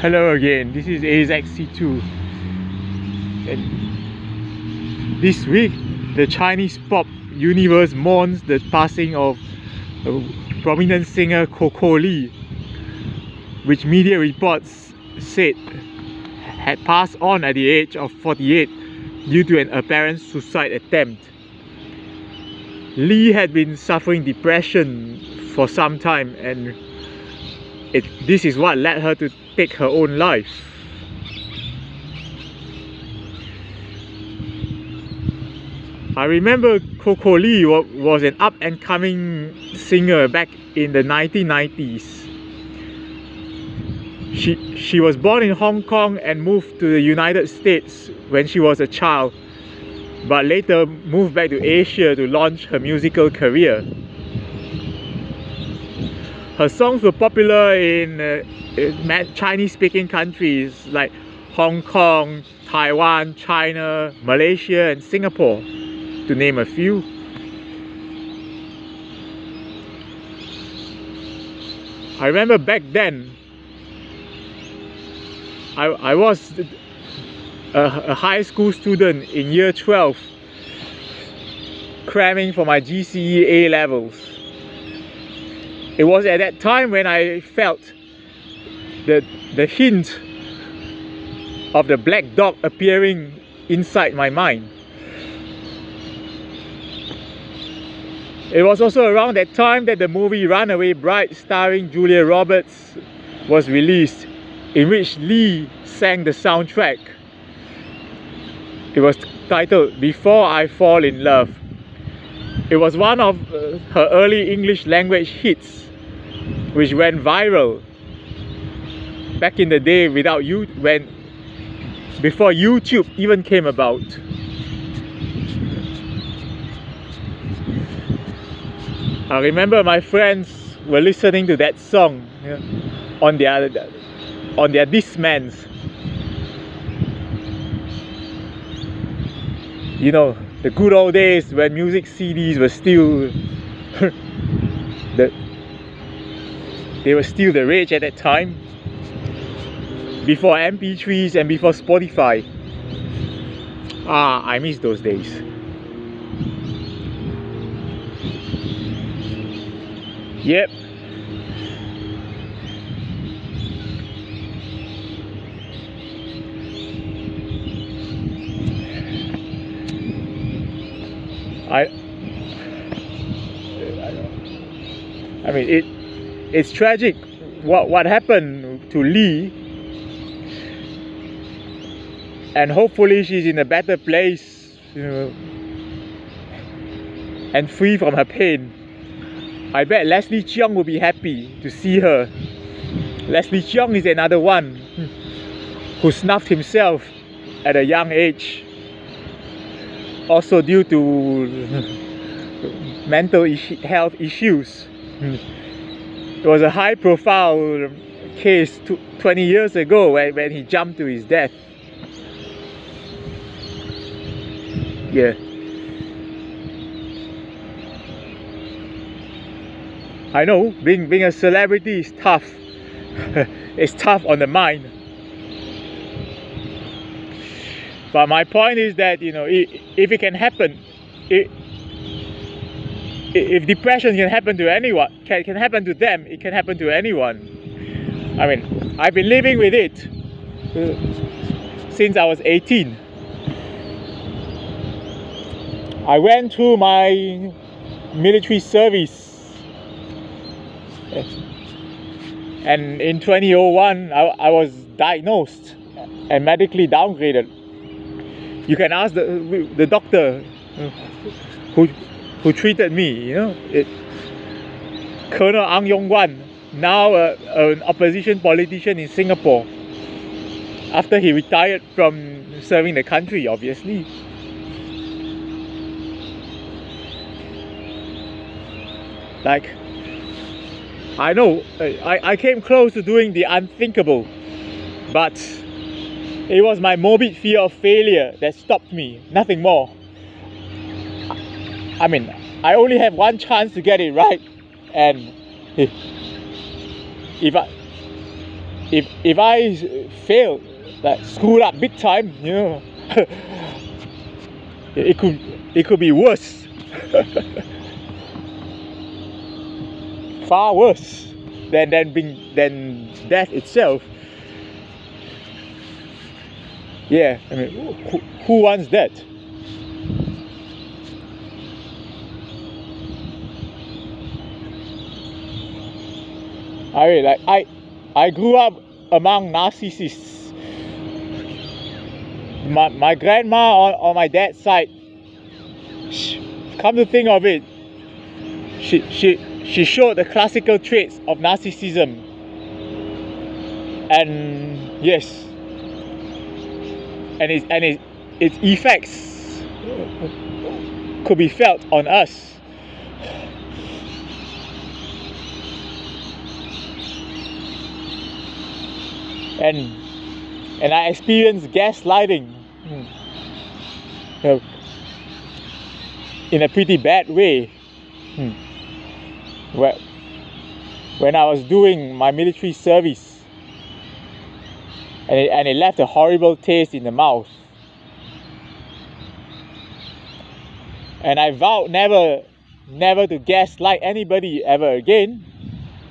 Hello again, this is AZC2, and this week the Chinese pop universe mourns the passing of prominent singer Coco Lee, which media reports said had passed on at the age of 48 due to an apparent suicide attempt. Lee had been suffering depression for some time, and this is what led her to take her own life. I remember Coco Lee was an up-and-coming singer back in the 1990s. She was born in Hong Kong and moved to the United States when she was a child, but later moved back to Asia to launch her musical career. Her songs were popular in Chinese-speaking countries like Hong Kong, Taiwan, China, Malaysia and Singapore, to name a few. I remember back then, I was a high school student in year 12, cramming for my GCE A Levels. It was at that time when I felt the hint of the black dog appearing inside my mind. It was also around that time that the movie Runaway Bride starring Julia Roberts was released, in which Lee sang the soundtrack. It was titled Before I Fall in Love. It was one of her early English language hits, which went viral back in the day before YouTube even came about. I remember my friends were listening to that song, on their Discmans. You know, the good old days when music CDs were still they were still the rage at that time, before MP3s and before Spotify. I miss those days. Yep. I mean, it's tragic what happened to Lee, and hopefully she's in a better place, and free from her pain. I bet Leslie Cheung will be happy to see her. Leslie Cheung is another one who snuffed himself at a young age, also due to mental health issues. It was a high-profile case 20 years ago when he jumped to his death. Yeah. I know, being a celebrity is tough. It's tough on the mind. But my point is that, if it can happen, if depression can happen to anyone, can happen to them, it can happen to anyone. I mean, I've been living with it since I was 18. I went through my military service, and in 2001 I was diagnosed and medically downgraded. You can ask the doctor who treated me, Colonel Ang Yong Wan, now an opposition politician in Singapore, after he retired from serving the country, obviously. Like, I know I came close to doing the unthinkable, but it was my morbid fear of failure that stopped me, nothing more. I mean, I only have one chance to get it right, and if if I fail, like screwed up big time, you know, it could be worse. Far worse than death itself. Yeah, I mean, who wants that? I mean, like I grew up among narcissists. My grandma on my dad's side, come to think of it, she showed the classical traits of narcissism. And yes, and its effects could be felt on us. And I experienced gaslighting in a pretty bad way. When I was doing my military service, and it left a horrible taste in the mouth. And I vowed never to gaslight anybody ever again,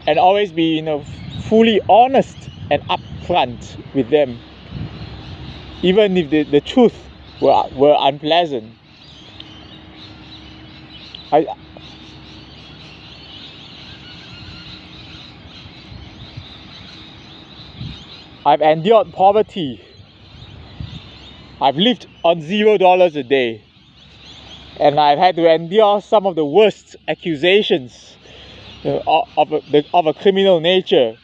and always be, you know, fully honest and upfront with them, even if the truth were unpleasant. I've endured poverty. I've lived on $0 a day, and I've had to endure some of the worst accusations of a criminal nature,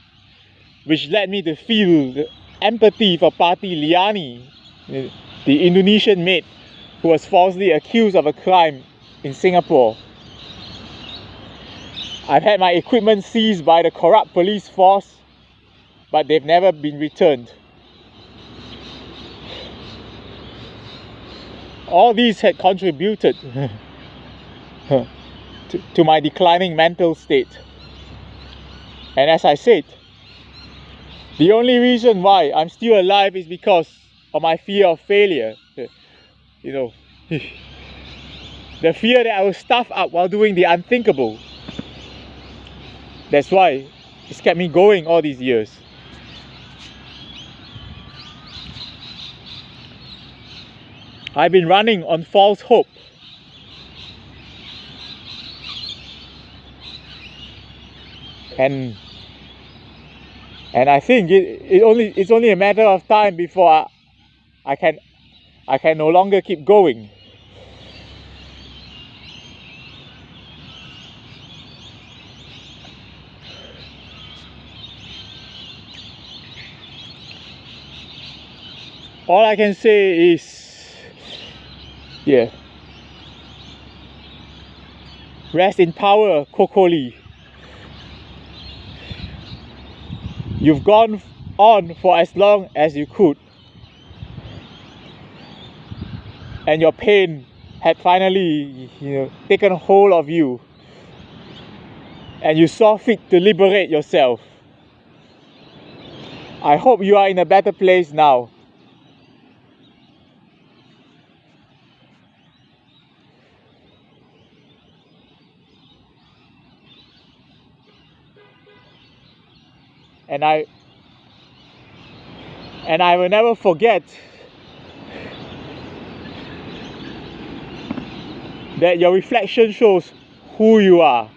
which led me to feel the empathy for Pati Liani, the Indonesian maid who was falsely accused of a crime in Singapore. I've had my equipment seized by the corrupt police force, but they've never been returned. All these had contributed to my declining mental state. And as I said, the only reason why I'm still alive is because of my fear of failure. You know, the fear that I will stuff up while doing the unthinkable. That's why it's kept me going all these years. I've been running on false hope. And I think it's only a matter of time before I can no longer keep going. All I can say is, yeah, rest in power, Coco Lee. You've gone on for as long as you could, and your pain had finally, you know, taken hold of you, and you saw fit to liberate yourself. I hope you are in a better place now. And I will never forget that your reflection shows who you are.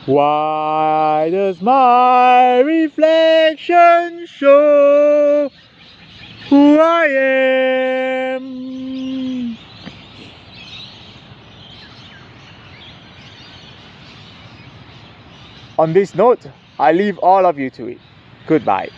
Why does my reflection show who I am? On this note, I leave all of you to it. Goodbye.